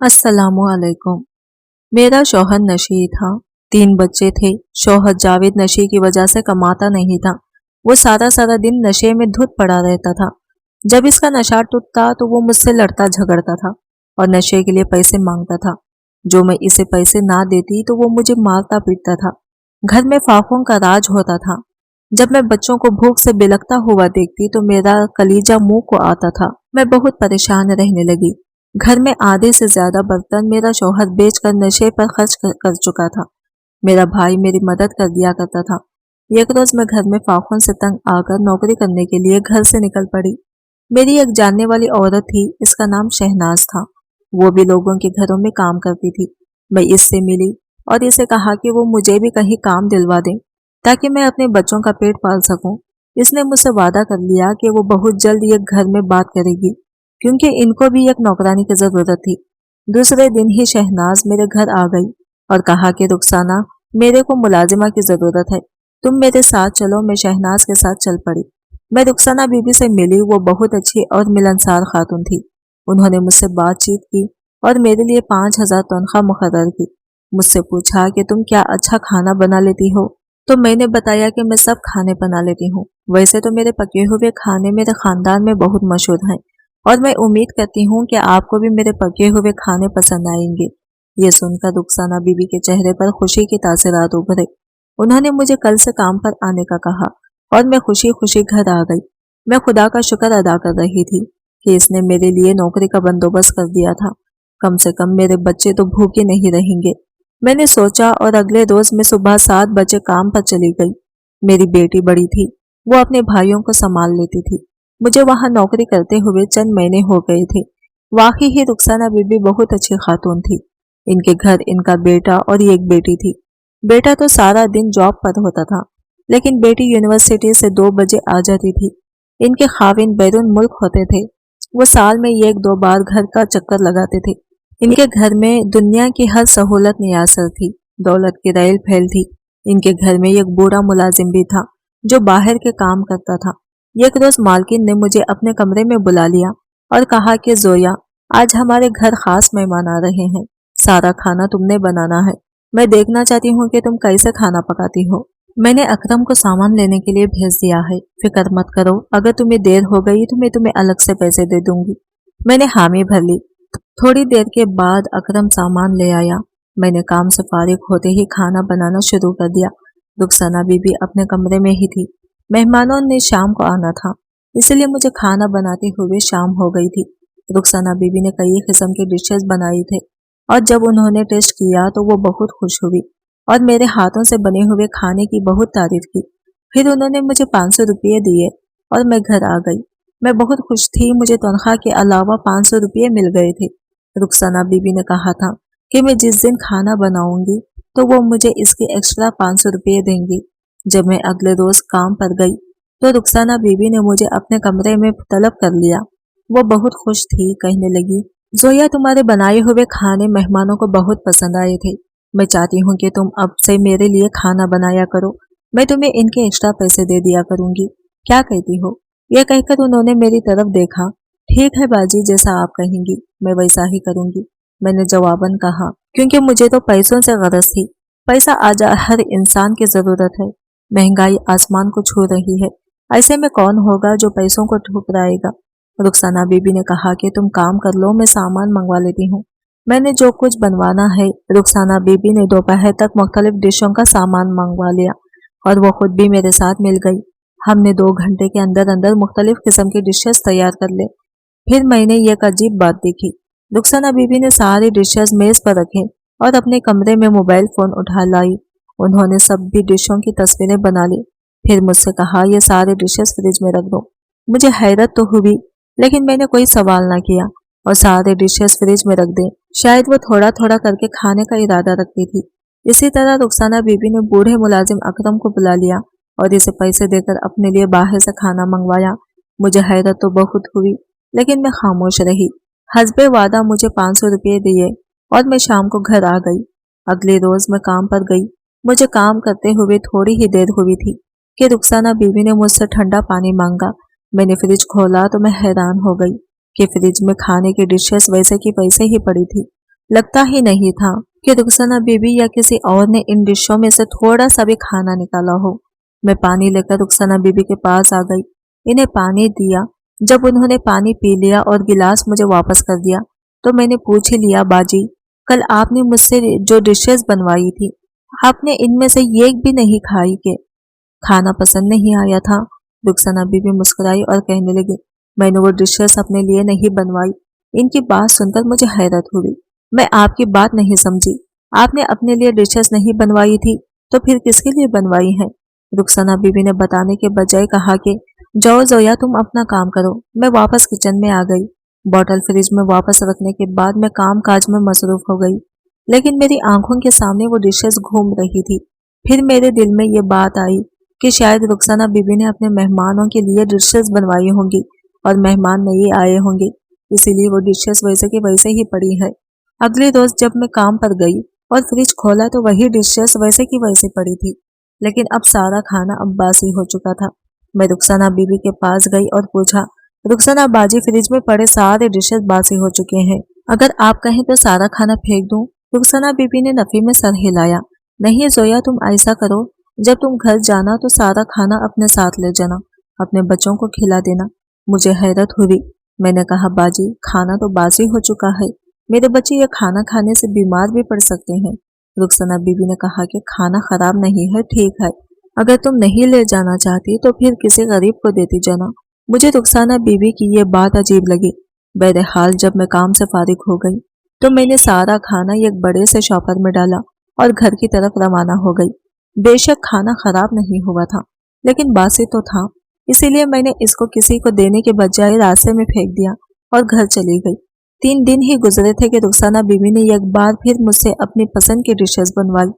अस्सलामुअलैकुम। मेरा शौहर नशी था। 3 बच्चे थे। शौहर जावेद नशे की वजह से कमाता नहीं था। वो सारा सारा दिन नशे में धुत पड़ा रहता था। जब इसका नशा टूटता तो वो मुझसे लड़ता झगड़ता था और नशे के लिए पैसे मांगता था। जो मैं इसे पैसे ना देती तो वो मुझे मारता पीटता था। घर में फाकों का राज होता था। जब मैं बच्चों को भूख से बिलखता हुआ देखती तो मेरा कलीजा मुंह को आता था। मैं बहुत परेशान रहने लगी। घर में आधे से ज्यादा बर्तन मेरा शौहर बेचकर नशे पर खर्च कर चुका था। मेरा भाई मेरी मदद कर दिया करता था। एक रोज मैं घर में फाखों से तंग आकर नौकरी करने के लिए घर से निकल पड़ी। मेरी एक जानने वाली औरत थी, इसका नाम शहनाज था। वो भी लोगों के घरों में काम करती थी। मैं इससे मिली और इसे कहा कि वो मुझे भी कहीं काम दिलवा दे ताकि मैं अपने बच्चों का पेट पाल सकूं। इसने मुझसे वादा कर लिया कि वो बहुत जल्द एक घर में बात करेगी क्योंकि इनको भी एक नौकरानी की जरूरत थी। दूसरे दिन ही शहनाज मेरे घर आ गई और कहा कि रुखसाना, मेरे को मुलाजिमा की जरूरत है, तुम मेरे साथ चलो। मैं शहनाज के साथ चल पड़ी। मैं रुखसाना बीबी से मिली। वो बहुत अच्छी और मिलनसार खातून थी। उन्होंने मुझसे बातचीत की और मेरे लिए 5,000 तनख्वाह मुकर्रर की। मुझसे पूछा कि तुम क्या अच्छा खाना बना लेती हो। तो मैंने बताया कि मैं सब खाने बना लेती हूँ। वैसे तो मेरे पके हुए खाने मेरे खानदान में बहुत मशहूर हैं और मैं उम्मीद करती हूँ कि आपको भी मेरे पके हुए खाने पसंद आएंगे। ये सुनकर रुखसाना बीबी के चेहरे पर खुशी के तासरात उभरे। उन्होंने मुझे कल से काम पर आने का कहा और मैं खुशी खुशी घर आ गई। मैं खुदा का शुक्र अदा कर रही थी कि इसने मेरे लिए नौकरी का बंदोबस्त कर दिया था। कम से कम मेरे बच्चे तो भूखे नहीं रहेंगे, मैंने सोचा। और अगले रोज मैं सुबह 7 बजे काम पर चली गई। मेरी बेटी बड़ी थी, वो अपने भाइयों को संभाल लेती थी। मुझे वहां नौकरी करते हुए चंद महीने हो गए थे। वाकई ही रुखसाना बीबी बहुत अच्छी खातून थी। इनके घर इनका बेटा और एक बेटी थी। बेटा तो सारा दिन जॉब पर होता था, लेकिन बेटी यूनिवर्सिटी से 2 बजे आ जाती थी। इनके खाविन बैरून मुल्क होते थे। वो साल में 1-2 बार घर का चक्कर लगाते थे। इनके घर में दुनिया की हर सहूलत नियासर थी। दौलत की रेल फैल थी। इनके घर में एक बूढ़ा मुलाजिम भी था जो बाहर के काम करता था। एक रोज मालकिन ने मुझे अपने कमरे में बुला लिया और कहा कि जोया, आज हमारे घर खास मेहमान आ रहे हैं। सारा खाना तुमने बनाना है। मैं देखना चाहती हूँ कि तुम कैसे खाना पकाती हो। मैंने अकरम को सामान लेने के लिए भेज दिया है। फिक्र मत करो, अगर तुम्हें देर हो गई तो मैं तुम्हें अलग से पैसे दे दूंगी। मैंने हामी भर ली। थोड़ी देर के बाद अकरम सामान ले आया। मैंने काम से फारिग होते ही खाना बनाना शुरू कर दिया। रुखसाना बीबी अपने कमरे में ही थी। मेहमानों ने शाम को आना था, इसलिए मुझे खाना बनाते हुए शाम हो गई थी। रुखसाना बीबी ने कई किस्म के डिशेस बनाई थे और जब उन्होंने टेस्ट किया तो वो बहुत खुश हुई और मेरे हाथों से बने हुए खाने की बहुत तारीफ की। फिर उन्होंने मुझे 500 रुपये दिए और मैं घर आ गई। मैं बहुत खुश थी। मुझे तनख्वाह के अलावा 500 रुपये मिल गए थे। रुखसाना बीबी ने कहा था कि मैं जिस दिन खाना बनाऊंगी तो वो मुझे इसके एक्स्ट्रा 500 रुपये देंगी। जब मैं अगले रोज काम पर गई तो रुखसाना बीबी ने मुझे अपने कमरे में तलब कर लिया। वो बहुत खुश थी, कहने लगी, जोया, तुम्हारे बनाए हुए खाने मेहमानों को बहुत पसंद आए थे। मैं चाहती हूँ कि तुम अब से मेरे लिए खाना बनाया करो। मैं तुम्हें इनके एक्स्ट्रा पैसे दे दिया करूंगी। क्या कहती हो? यह कहकर उन्होंने मेरी तरफ देखा। ठीक है बाजी, जैसा आप कहेंगी मैं वैसा ही करूंगी, मैंने जवाबन कहा, क्योंकि मुझे तो पैसों से गरज थी। पैसा आज हर इंसान की जरूरत है। महंगाई आसमान को छू रही है। ऐसे में कौन होगा जो पैसों को ठुकराएगा? रुखसाना बीबी ने कहा कि तुम काम कर लो, मैं सामान मंगवा लेती हूँ। मैंने जो कुछ बनवाना है, रुखसाना बीबी ने दोपहर तक मुख्तलिफ डिशों का सामान मंगवा लिया और वो खुद भी मेरे साथ मिल गई। हमने 2 घंटे के अंदर अंदर मुख्तलिफ किस्म की डिशेस तैयार कर ले। फिर मैंने एक अजीब बात देखी। रुखसाना बीबी ने सारी डिशेस मेज पर रखे और अपने कमरे में मोबाइल फोन उठा लाई। उन्होंने सब भी डिशों की तस्वीरें बना ली। फिर मुझसे कहा, ये सारे डिशेस फ्रिज में रख दो। मुझे हैरत तो हुई, लेकिन मैंने कोई सवाल ना किया और सारे डिशेस फ्रिज में रख दे। शायद वो थोड़ा थोड़ा करके खाने का इरादा रखती थी। इसी तरह रुखसाना बीबी ने बूढ़े मुलाजिम अकरम को बुला लिया और इसे पैसे देकर अपने लिए बाहर से खाना मंगवाया। मुझे हैरत तो बहुत हुई, लेकिन मैं खामोश रही। हस्बे वादा मुझे 500 रुपये दिए और मैं शाम को घर आ गई। अगले रोज मैं काम पर गई। मुझे काम करते हुए थोड़ी ही देर हुई थी कि रुखसाना बीवी ने मुझसे ठंडा पानी मांगा। मैंने फ्रिज खोला तो मैं हैरान हो गई कि फ्रिज में खाने की डिशेस वैसे की वैसे ही पड़ी थी। लगता ही नहीं था कि रुखसाना बीबी या किसी और ने इन डिशों में से थोड़ा सा भी खाना निकाला हो। मैं पानी लेकर रुखसाना बीबी के पास आ गई, इन्हें पानी दिया। जब उन्होंने पानी पी लिया और गिलास मुझे वापस कर दिया तो मैंने पूछ ही लिया, बाजी कल आपने मुझसे जो डिशेस बनवाई थी आपने इनमें से एक भी नहीं खाई के? खाना पसंद नहीं आया था? रुखसाना बीबी मुस्कुराई और कहने लगी, मैंने वो डिशेस अपने लिए नहीं बनवाई। इनकी बात सुनकर मुझे हैरत हुई। मैं आपकी बात नहीं समझी। आपने अपने लिए डिशेस नहीं बनवाई थी तो फिर किसके लिए बनवाई है? रुखसाना बीबी ने बताने के बजाय कहा कि जाओ जोया, तुम अपना काम करो। मैं वापस किचन में आ गई। बॉटल फ्रिज में वापस रखने के बाद मैं काम काज में मसरूफ हो गई, लेकिन मेरी आंखों के सामने वो डिशेस घूम रही थी। फिर मेरे दिल में ये बात आई कि शायद रुखसाना बीबी ने अपने मेहमानों के लिए डिशेस बनवाई होंगी और मेहमान नहीं आए होंगे, इसीलिए वो डिशेस वैसे की वैसे ही पड़ी है। अगले रोज जब मैं काम पर गई और फ्रिज खोला तो वही डिशेस वैसे की वैसे पड़ी थी, लेकिन अब सारा खाना अब बासी हो चुका था। मैं रुखसाना बीबी के पास गई और पूछा, रुखसाना बाजी, फ्रिज में पड़े सारे डिशेस बासी हो चुके हैं, अगर आप कहें तो सारा खाना फेंक दूं? रुखसाना बीबी ने नफी में सर हिलाया। नहीं जोया, तुम ऐसा करो, जब तुम घर जाना तो सारा खाना अपने साथ ले जाना, अपने बच्चों को खिला देना। मुझे हैरत हुई। मैंने कहा, बाजी खाना तो बासी हो चुका है, मेरे बच्चे ये खाना खाने से बीमार भी पड़ सकते हैं। रुखसाना बीबी ने कहा कि खाना खराब नहीं है, ठीक है, अगर तुम नहीं ले जाना चाहती तो फिर किसी गरीब को देती जाना। मुझे रुखसाना बीबी की ये बात अजीब लगी। बहरहाल जब मैं काम से फारिग हो गई तो मैंने सारा खाना एक बड़े से शॉपर में डाला और घर की तरफ रवाना हो गई। बेशक खाना खराब नहीं हुआ था, लेकिन बासी तो था, इसीलिए मैंने इसको किसी को देने के बजाय रास्ते में फेंक दिया और घर चली गई। 3 दिन ही गुजरे थे कि रुखसाना बीबी ने एक बार फिर मुझसे अपनी पसंद की डिशेस बनवाई।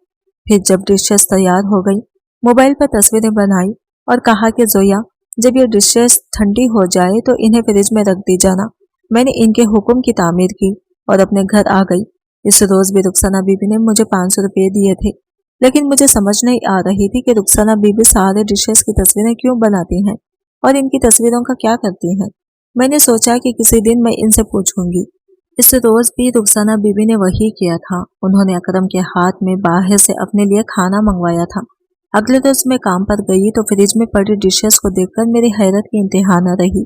फिर जब डिशेस तैयार हो गई, मोबाइल पर तस्वीरें बनाई और कहा कि जोया, जब ये डिशेस ठंडी हो जाए तो इन्हें फ्रिज में रख दी जाना। मैंने इनके हुक्म की तामीर की और अपने घर आ गई। इस रोज भी रुखसाना बीबी ने मुझे 500 रुपये दिए थे, लेकिन मुझे समझ नहीं आ रही थी कि रुखसाना बीबी सारे डिशेस की तस्वीरें क्यों बनाती हैं और इनकी तस्वीरों का क्या करती हैं। मैंने सोचा कि किसी दिन मैं इनसे पूछूंगी। इस रोज भी रुखसाना बीबी ने वही किया था। उन्होंने अकरम के हाथ में बाहर से अपने लिए खाना मंगवाया था। अगले रोज मैं काम पर गई तो फ्रिज में पड़ी डिशेस को देखकर मेरी हैरत की इंतहा न रही।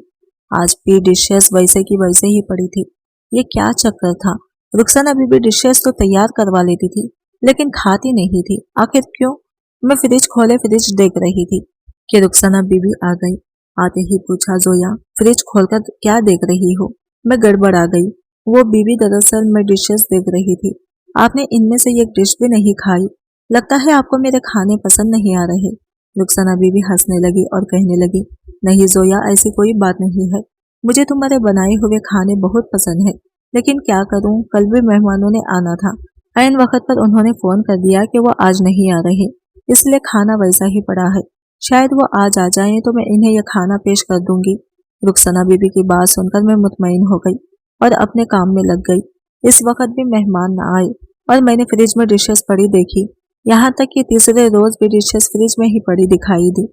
आज भी डिशेस वैसे की वैसे ही पड़ी थी। ये क्या चक्कर था? रुखसाना बीबी डिशेस तो तैयार करवा लेती थी, लेकिन खाती नहीं थी, आखिर क्यों? मैं फ्रिज खोले फ्रिज देख रही थी कि रुखसाना बीबी आ गई। आते ही पूछा, जोया फ्रिज खोलकर क्या देख रही हो? मैं गड़बड़ा गई। वो बीबी दरअसल मैं डिशेस देख रही थी। आपने इनमें से एक डिश भी नहीं खाई, लगता है आपको मेरे खाने पसंद नहीं आ रहे। रुखसाना बीबी हंसने लगी और कहने लगी, नहीं जोया, ऐसी कोई बात नहीं है, मुझे तुम्हारे बनाए हुए खाने बहुत पसंद है, लेकिन क्या करूं, कल भी मेहमानों ने आना था। ऐन वक्त पर उन्होंने फोन कर दिया कि वो आज नहीं आ रहे, इसलिए खाना वैसा ही पड़ा है। शायद वो आज आ जाएं तो मैं इन्हें यह खाना पेश कर दूंगी। रुखसाना बीबी की बात सुनकर मैं मुतमईन हो गई और अपने काम में लग गई। इस वक्त भी मेहमान न आए और मैंने फ्रिज में डिशेस पड़ी देखी। यहाँ तक कि तीसरे रोज भी डिशेस फ्रिज में ही पड़ी दिखाई दी।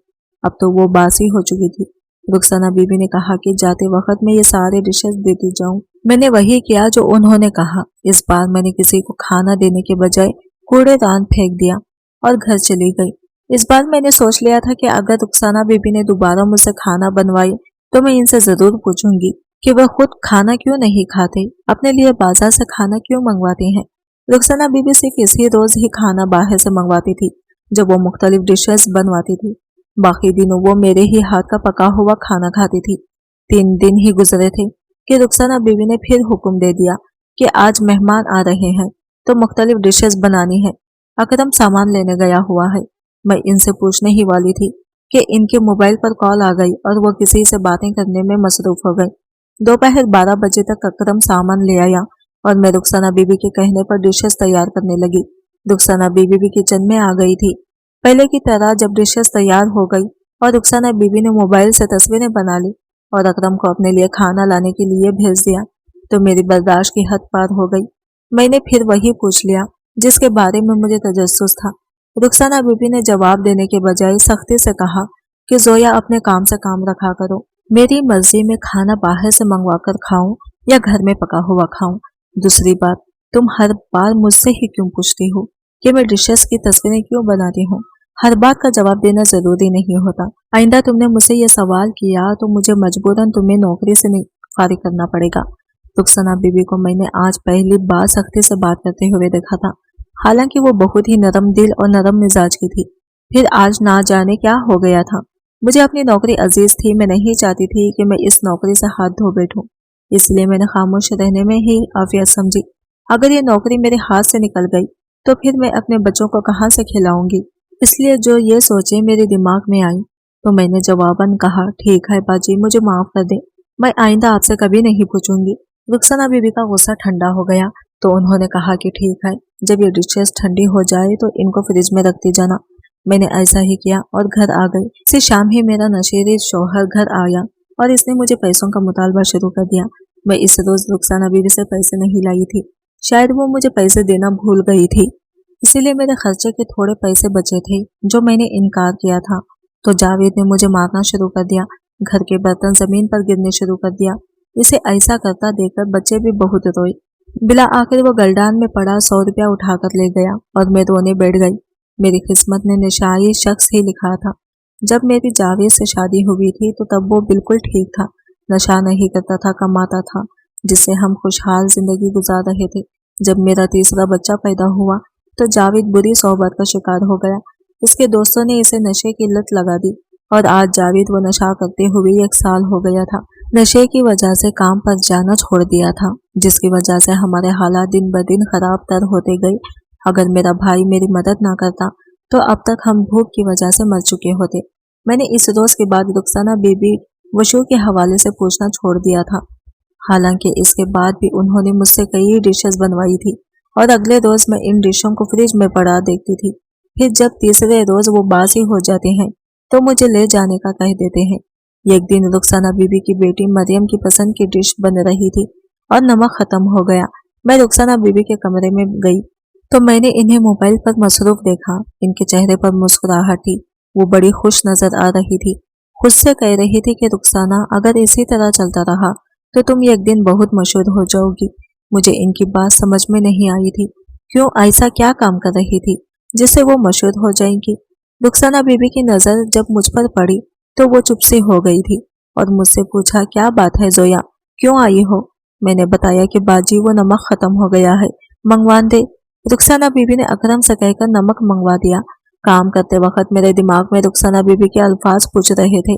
अब तो वो बासी हो चुकी थी। रुखसाना बीबी ने कहा कि जाते वक्त मैं ये सारे डिशेस देती जाऊं। मैंने वही किया जो उन्होंने कहा। इस बार मैंने किसी को खाना देने के बजाय कूड़ेदान फेंक दिया और घर चली गई। इस बार मैंने सोच लिया था कि अगर रुखसाना बीबी ने दोबारा मुझसे खाना बनवाई तो मैं इनसे जरूर पूछूंगी कि वह खुद खाना क्यों नहीं खाते, अपने लिए बाजार से खाना क्यों मंगवाते हैं। रुखसाना बीबी सिर्फ इसी रोज ही खाना बाहर से मंगवाती थी जब वो मुख्तलिफ डिशेस बनवाती थी। बाकी दिनों वो मेरे ही हाथ का पका हुआ खाना खाती थी। 3 दिन ही गुजरे थे कि रुखसाना बीबी ने फिर हुक्म दे दिया कि आज मेहमान आ रहे हैं तो मुख्तलिफ डिशेस बनानी है। अकरम सामान लेने गया हुआ है। मैं इनसे पूछने ही वाली थी कि इनके मोबाइल पर कॉल आ गई और वो किसी से बातें करने में मसरूफ हो गए। दोपहर 12 बजे तक अकरम सामान ले आया और मैं रुखसाना बीबी के कहने पर डिशेस तैयार करने लगी। रुखसाना बीबी भी किचन में आ गई थी। पहले की तरह जब डिशेस तैयार हो गई और रुखसाना बीबी ने मोबाइल से तस्वीरें बना ली और अकरम को अपने लिए खाना लाने के लिए भेज दिया तो मेरी बर्दाश्त की हद पार हो गई। मैंने फिर वही पूछ लिया जिसके बारे में मुझे तजस्सुस था। रुखसाना बीबी ने जवाब देने के बजाय सख्ती से कहा कि जोया, अपने काम से काम रखा करो। मेरी मर्जी में खाना बाहर से मंगवा कर खाऊं या घर में पका हुआ खाऊं। दूसरी बात, तुम हर बार मुझसे ही क्यों पूछती हो कि मैं डिशेस की तस्वीरें क्यों बनाती हूँ? हर बात का जवाब देना जरूरी नहीं होता। आइंदा तुमने मुझसे ये सवाल किया तो मुझे मजबूरन तुम्हें नौकरी से नहीं फारिग करना पड़ेगा। रुखसाना बीबी को मैंने आज पहली बार सख्ती से बात करते हुए देखा था। हालांकि वो बहुत ही नरम दिल और नरम मिजाज की थी, फिर आज ना जाने क्या हो गया था। मुझे अपनी नौकरी अजीज थी। मैं नहीं चाहती थी कि मैं इस नौकरी से हाथ धो बैठूं, इसलिए मैंने खामोश रहने में ही आफियत समझी। अगर ये नौकरी मेरे हाथ से निकल गई तो फिर मैं अपने बच्चों को कहाँ से खिलाऊंगी। इसलिए जो ये सोचे मेरे दिमाग में आई तो मैंने जवाबन कहा, ठीक है बाजी, मुझे माफ कर दे, मैं आइंदा आपसे कभी नहीं पूछूंगी। रुखसाना बीबी का गुस्सा ठंडा हो गया तो उन्होंने कहा कि ठीक है, जब ये डिशेस ठंडी हो जाए तो इनको फ्रिज में रखती जाना। मैंने ऐसा ही किया और घर आ गई। इसी शाम ही मेरा नशेरी शौहर घर आया और इसने मुझे पैसों का मुतालबा शुरू कर दिया। मैं इस रोज रुखसाना बीबी से पैसे नहीं लाई थी, शायद वो मुझे पैसे देना भूल गई थी, इसीलिए मेरे खर्चे के थोड़े पैसे बचे थे जो मैंने इनकार किया था। तो जावेद ने मुझे मारना शुरू कर दिया, घर के बर्तन जमीन पर गिरने शुरू कर दिया। इसे ऐसा करता देखकर बच्चे भी बहुत रोए। बिला आखिर वो गलडान में पड़ा 100 रुपया उठाकर ले गया और मैं रोने बैठ गई। मेरी किस्मत ने निशाई शख्स ही लिखा था। जब मेरी जावेद से शादी हुई थी तो तब वो बिल्कुल ठीक था, नशा नहीं करता था, कमाता था, जिससे हम खुशहाल जिंदगी गुजार रहे थे। जब मेरा तीसरा बच्चा पैदा हुआ तो जावेद बुरी सोहबत का शिकार हो गया। उसके दोस्तों ने इसे नशे की लत लगा दी और आज जावेद वो नशा करते हुए 1 साल हो गया था। नशे की वजह से काम पर जाना छोड़ दिया था, जिसकी वजह से हमारे हालात दिन ब दिन खराब तर होते गए। अगर मेरा भाई मेरी मदद ना करता तो अब तक हम भूख की वजह से मर चुके होते। मैंने इस रोज के बाद रुखसाना बीबी वशू के हवाले से पूछना छोड़ दिया था। हालांकि इसके बाद भी उन्होंने मुझसे कई डिशेस बनवाई थी और अगले रोज मैं इन डिशों को फ्रिज में पड़ा देखती थी। फिर जब तीसरे रोज वो बासी हो जाते हैं तो मुझे ले जाने का कह देते हैं। एक दिन रुखसाना बीबी की बेटी मरियम की पसंद की डिश बन रही थी और नमक खत्म हो गया। मैं रुखसाना बीबी के कमरे में गई तो मैंने इन्हें मोबाइल पर मसरूफ देखा। इनके चेहरे पर मुस्कुराहट थी, वो बड़ी खुश नजर आ रही थी। खुद से कह रही थी कि रुखसाना, अगर इसी तरह चलता रहा तो तुम एक दिन बहुत मशहूर हो जाओगी। मुझे इनकी बात समझ में नहीं आई थी, क्यों ऐसा क्या काम कर रही थी जिससे वो मशहूर हो जाएंगी। रुखसाना बीबी की नजर जब मुझ पर पड़ी तो वो चुप सी हो गई थी और मुझसे पूछा, क्या बात है जोया, क्यों आई हो? मैंने बताया कि बाजी वो नमक खत्म हो गया है, मंगवा दे। रुखसाना बीबी ने अकरम से कहकर नमक मंगवा दिया। काम करते वक्त मेरे दिमाग में रुखसाना बीबी के अल्फाज पूछ रहे थे।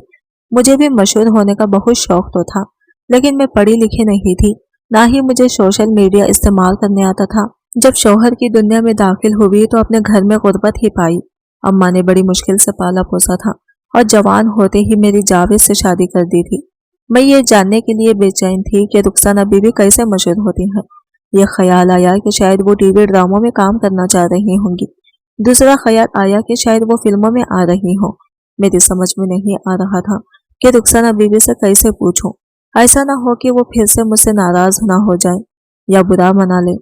मुझे भी मशहूर होने का बहुत शौक तो था, लेकिन मैं पढ़ी लिखी नहीं थी, ना ही मुझे सोशल मीडिया इस्तेमाल करने आता था। जब शौहर की दुनिया में दाखिल हुई तो अपने घर में गुर्बत ही पाई। अम्मा ने बड़ी मुश्किल से पाला पोसा था और जवान होते ही मेरी जावेद से शादी कर दी थी। मैं ये जानने के लिए बेचैन थी कि रुखसाना बीबी कैसे मशहूर होती है। यह ख्याल आया कि शायद वो टीवी ड्रामों में काम करना चाह रही होंगी। दूसरा ख्याल आया कि शायद वो फिल्मों में आ रही हो। मेरी समझ में नहीं आ रहा था कि रुखसाना बीबी से कैसे पूछूं, ऐसा ना हो कि वो फिर से मुझसे नाराज ना हो जाए या बुरा मना ले।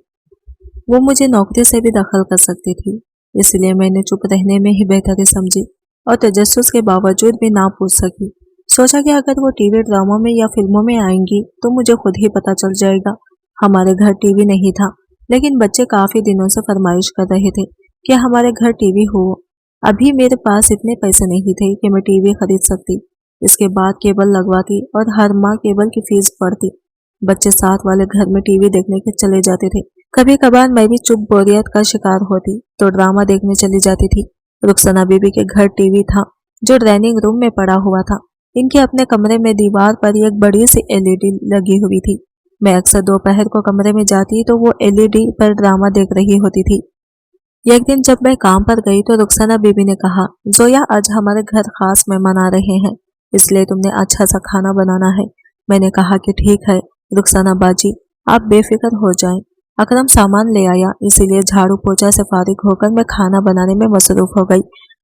वो मुझे नौकरी से भी दखल कर सकती थी, इसलिए मैंने चुप रहने में ही बेहतरी समझी और तजस्सुस के बावजूद भी ना पूछ सकी। सोचा कि अगर वो टीवी ड्रामों में या फिल्मों में आएंगी तो मुझे खुद ही पता चल जाएगा। हमारे घर टीवी नहीं था, लेकिन बच्चे काफी दिनों से फरमाइश कर रहे थे कि हमारे घर टीवी हो। अभी मेरे पास इतने पैसे नहीं थे कि मैं टीवी खरीद सकती। इसके बाद केबल लगवाती और हर माह केबल की फीस पड़ती। बच्चे साथ वाले घर में टीवी देखने के चले जाते थे। कभी कभार मैं भी चुप बोरियत का शिकार होती तो ड्रामा देखने चली जाती थी। रुखसाना बीबी के घर टीवी था जो डाइनिंग रूम में पड़ा हुआ था। इनके अपने कमरे में दीवार पर एक बड़ी सी एलईडी लगी हुई थी। मैं अक्सर दोपहर को कमरे में जाती तो वो एलईडी पर ड्रामा देख रही होती थी। एक दिन जब मैं काम पर गई तो रुखसाना बीबी ने कहा, जोया आज हमारे घर खास मेहमान आ रहे हैं, इसलिए तुमने अच्छा सा खाना बनाना है। मैंने कहा कि ठीक है रुखसाना बाजी, आप बेफिक्र हो जाएं। अकरम सामान ले आया, इसीलिए झाड़ू पोछा से फारिग होकर मैं खाना बनाने में मसरूफ हो गई।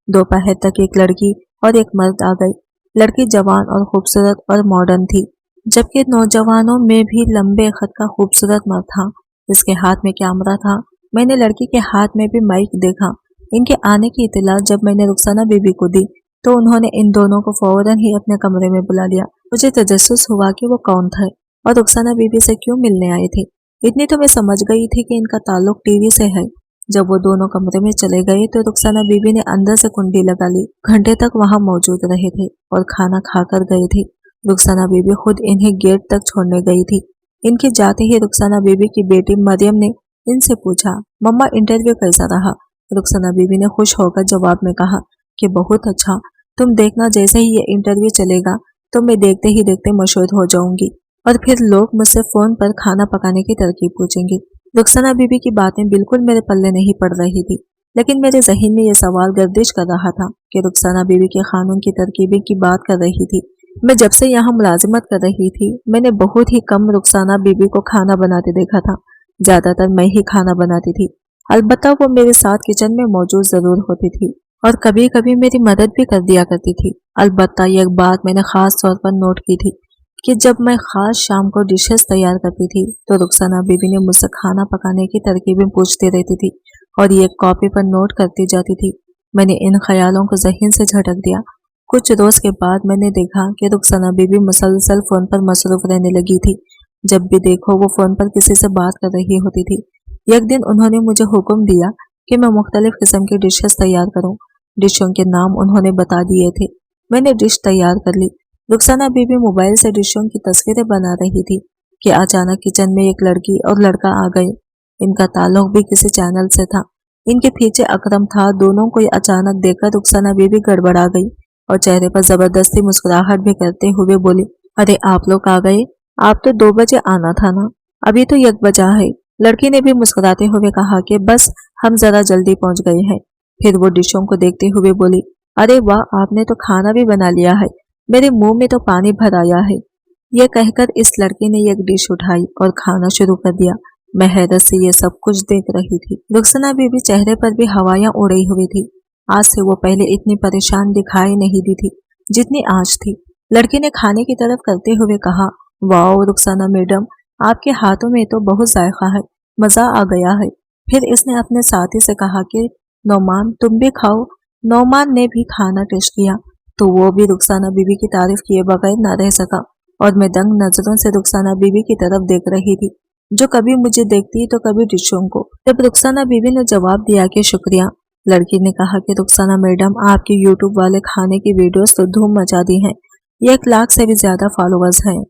दोपहर तक एक लड़की और एक मर्द आ गई। लड़की जवान और खूबसूरत और मॉडर्न थी, जबकि नौजवानों में भी लंबे खत का खूबसूरत मर्द था। इसके हाथ में कैमरा था। मैंने लड़की के हाथ में भी माइक देखा। इनके आने की इत्तला जब मैंने रुखसाना बीबी को दी तो उन्होंने इन दोनों को फौरन ही अपने कमरे में बुला लिया। मुझे तजस्सुस हुआ कि वो कौन थे और रुखसाना बीबी से क्यों मिलने आए थे। इतनी तो मैं समझ गई थी कि इनका ताल्लुक टीवी से है। जब वो दोनों कमरे में चले गए तो रुखसाना बीबी ने अंदर से कुंडी लगा ली। घंटे तक वहां मौजूद रहे थे और खाना खाकर गए थे। रुखसाना बीबी खुद इन्हें गेट तक छोड़ने गई थी। इनके जाते ही रुखसाना बीबी की बेटी मरियम ने इनसे पूछा, मम्मा इंटरव्यू कैसा रहा? रुखसाना बीबी ने खुश होकर जवाब में कहा कि बहुत अच्छा, तुम देखना जैसे ही ये इंटरव्यू चलेगा तो मैं देखते ही देखते मशहूर हो जाऊंगी और फिर लोग मुझसे फोन पर खाना पकाने की तरकीब पूछेंगे। रुखसाना बीबी की बातें बिल्कुल मेरे पल्ले नहीं पड़ रही थी, लेकिन मेरे जहन में ये सवाल गर्दिश कर रहा था कि रुखसाना बीबी के खानों की तरकीबें की बात कर रही थी। मैं जब से यहाँ मुलाजिमत कर रही थी मैंने बहुत ही कम रुखसाना बीबी को खाना बनाते देखा था। ज्यादातर मैं ही खाना बनाती थी। अलबत्ता वो मेरे साथ किचन में मौजूद जरूर होती थी और कभी कभी मेरी मदद भी कर दिया करती थी। अलबत्ता एक बात मैंने खास तौर पर नोट की थी कि जब मैं खास शाम को डिशेस तैयार करती थी तो रुखसाना बीबी ने मुझसे खाना पकाने की तरकीबें पूछती रहती थी और ये कॉपी पर नोट करती जाती थी। मैंने इन ख्यालों को जहन से झटक दिया। कुछ रोज के बाद मैंने देखा कि रुखसाना बीबी मुसलसल फोन पर मसरूफ रहने लगी थी। जब भी देखो वो फोन पर किसी से बात कर रही होती थी। एक दिन उन्होंने मुझे हुक्म दिया कि मैं मुख्तलिफ किस्म की डिशेस तैयार करूं। डिशों के नाम उन्होंने बता दिए थे। मैंने डिश तैयार कर ली। रुखसाना बीबी मोबाइल से डिशों की तस्वीरें बना रही थी कि अचानक किचन में एक लड़की और लड़का आ गए। इनका ताल्लुक भी किसी चैनल से था। इनके पीछे अकरम था। दोनों को अचानक देखकर रुखसाना बीबी गड़बड़ा गई और चेहरे पर जबरदस्ती मुस्कुराहट भी करते हुए बोली, अरे आप लोग आ गए? आप तो 2 बजे आना था ना, अभी तो 1 बजा है। लड़की ने भी मुस्कुराते हुए कहा कि बस हम जरा जल्दी पहुंच गए हैं। फिर वो डिशों को देखते हुए बोली, अरे वाह, आपने तो खाना भी बना लिया है, मेरे मुंह में तो पानी भर आया है। यह कहकर इस लड़की ने एक डिश उठाई और खाना शुरू कर दिया। मैं हैरत से ये सब कुछ देख रही थी। रुखसाना बीबी चेहरे पर भी हवायां उड़ी हुई थी। आज से वो पहले इतनी परेशान दिखाई नहीं दी थी जितनी आज थी। लड़की ने खाने की तरफ करते हुए कहा, वाह रुखसाना मैडम, आपके हाथों में तो बहुत जायका है, मजा आ गया है। फिर इसने अपने साथी से कहा कि नौमान तुम भी खाओ। नौमान ने भी खाना टेस्ट किया तो वो भी रुखसाना बीबी की तारीफ किए बगैर न रह सका और मैं दंग नजरों से रुखसाना बीबी की तरफ देख रही थी, जो कभी मुझे देखती तो कभी डिशों को। जब रुखसाना बीबी ने जवाब दिया कि शुक्रिया, लड़की ने कहा कि रुखसाना मैडम, आपके यूट्यूब वाले खाने की वीडियोस तो धूम मचा दी हैं। 1 लाख से भी ज्यादा फॉलोअर्स हैं।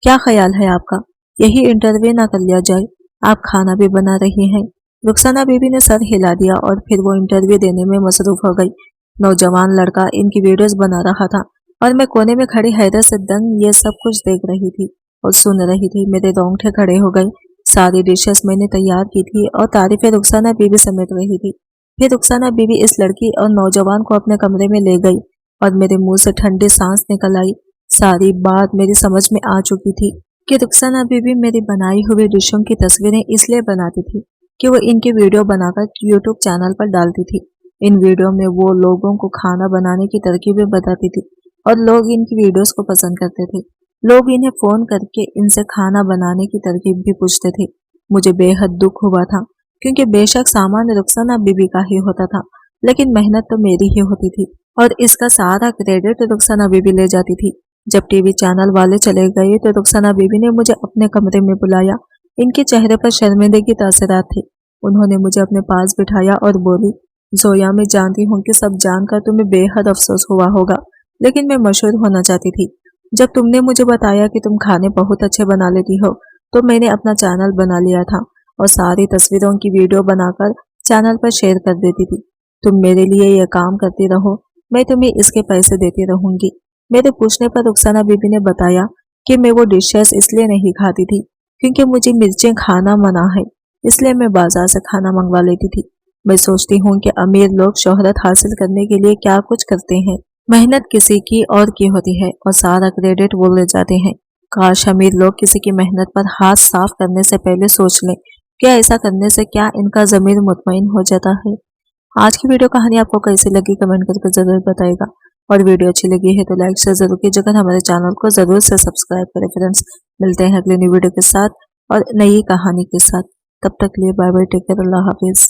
क्या ख्याल है आपका, यही इंटरव्यू ना कर लिया जाए? आप खाना भी बना रही हैं। रुखसाना बीबी ने सर हिला दिया और फिर वो इंटरव्यू देने में मसरूफ हो गई। नौजवान लड़का इनकी वीडियोस बना रहा था और मैं कोने में खड़ी हैरत से दंग ये सब कुछ देख रही थी और सुन रही थी। मेरे रोंगटे खड़े हो गए। सारी डिशेस मैंने तैयार की थी और तारीफें रुखसाना बीबी समेट रही थी। फिर रुखसाना बीबी इस लड़की और नौजवान को अपने कमरे में ले गई और मेरे मुंह से ठंडी सांस निकल आई। सारी बात मेरी समझ में आ चुकी थी कि रुखसाना बीबी मेरी बनाई हुई डिशों की तस्वीरें इसलिए बनाती थी कि वो इनकी वीडियो बनाकर यूट्यूब चैनल पर डालती थी। इन वीडियो में वो लोगों को खाना बनाने की तरकीबें बताती थी और लोग इनकी वीडियोस को पसंद करते थे। लोग इन्हें फोन करके इनसे खाना बनाने की तरकीब भी पूछते थे। मुझे बेहद दुख हुआ था क्योंकि बेशक सामान रुखसाना बीबी का ही होता था, लेकिन मेहनत तो मेरी ही होती थी और इसका सारा क्रेडिट रुखसाना बीबी ले जाती थी। जब टीवी चैनल वाले चले गए तो रुखसाना बीबी ने मुझे अपने कमरे में बुलाया। इनके चेहरे पर शर्मिंदगी तासरात थे। उन्होंने मुझे अपने पास बिठाया और बोली, जोया, मैं जानती हूँ कि सब जानकर तुम्हें बेहद अफसोस हुआ होगा, लेकिन मैं मशहूर होना चाहती थी। जब तुमने मुझे बताया कि तुम खाने बहुत अच्छे बना लेती हो तो मैंने अपना चैनल बना लिया था और सारी तस्वीरों की वीडियो बनाकर चैनल पर शेयर कर देती थी। तुम मेरे लिए यह काम करती रहो, मैं तुम्हें इसके पैसे देती रहूंगी। मेरे पूछने पर रुखसाना बीबी ने बताया कि मैं वो डिशेस इसलिए नहीं खाती थी क्योंकि मुझे मिर्चें खाना मना है, इसलिए मैं बाजार से खाना मंगवा लेती थी। मैं सोचती हूँ कि अमीर लोग शोहरत हासिल करने के लिए क्या कुछ करते हैं। मेहनत किसी की और की होती है और सारा क्रेडिट वो ले जाते हैं। काश अमीर लोग किसी की मेहनत पर हाथ साफ करने से पहले सोच लें। क्या ऐसा करने से क्या इनका ज़मीर मुतमईन हो जाता है। आज की वीडियो कहानी आपको कैसी लगी कमेंट करके जरूर बताएगा और वीडियो अच्छी लगी है तो लाइक शेयर जरूर कीजिएगा। हमारे चैनल को जरूर से सब्सक्राइब करें फ्रेंड्स। मिलते हैं अगली नई वीडियो के साथ और नई कहानी के साथ। तब तक लिए बाय बाय, टेक केयर, अल्लाह हाफिज।